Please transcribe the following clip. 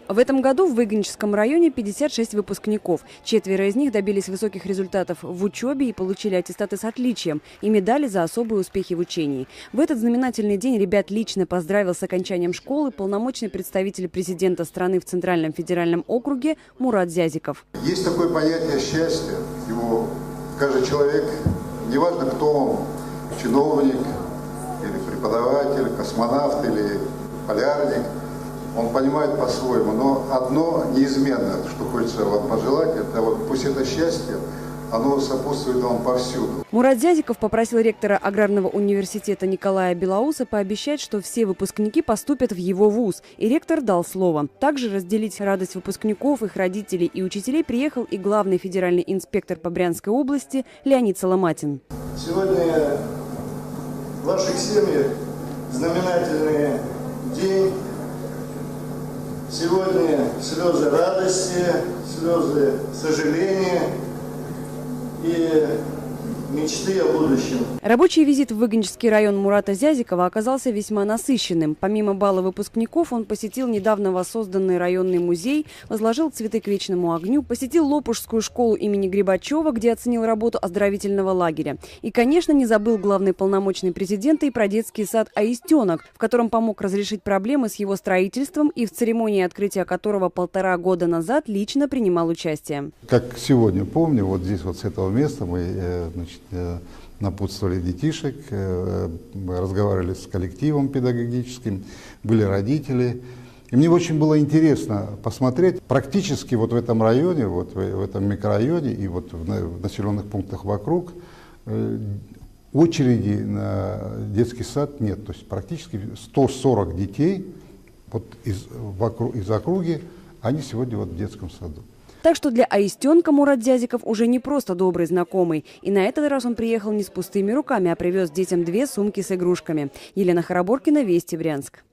В этом году в Выгоническом районе 56 выпускников. 4 из них добились высоких результатов в учебе и получили аттестаты с отличием и медали за особые успехи в учении. В этот знаменательный день ребят лично поздравил с окончанием школы полномочный представитель президента страны в Центральном федеральном округе Мурат Зязиков. Есть такое понятие счастья. Его каждый человек, неважно кто он, чиновник или преподаватель, космонавт или полярник, он понимает по-своему, но одно неизменно, что хочется вам пожелать, это вот пусть это счастье, оно сопутствует вам повсюду. Мурат Зязиков попросил ректора Аграрного университета Николая Белоуса пообещать, что все выпускники поступят в его вуз. И ректор дал слово. Также разделить радость выпускников, их родителей и учителей приехал и главный федеральный инспектор по Брянской области Леонид Соломатин. Сегодня в ваших семьях знаменательный день. Сегодня слезы радости, слезы сожаления и мечты о будущем. Рабочий визит в Выгонический район Мурата Зязикова оказался весьма насыщенным. Помимо бала выпускников, он посетил недавно воссозданный районный музей, возложил цветы к вечному огню, посетил Лопушскую школу имени Грибачева, где оценил работу оздоровительного лагеря. И, конечно, не забыл главный полномочный президента и про детский сад «Аистенок», в котором помог разрешить проблемы с его строительством и в церемонии открытия которого 1,5 года назад лично принимал участие. Как сегодня помню, вот здесь вот с этого места мы напутствовали детишек, разговаривали с коллективом педагогическим, были родители. И мне очень было интересно посмотреть, практически вот в этом районе, вот в этом микрорайоне и вот в населенных пунктах вокруг очереди на детский сад нет. То есть практически 140 детей вот из округи, они сегодня вот в детском саду. Так что для Аистенка Мурат Зязиков уже не просто добрый знакомый. И на этот раз он приехал не с пустыми руками, а привез детям 2 сумки с игрушками. Елена Хараборкина, Вести, Брянск.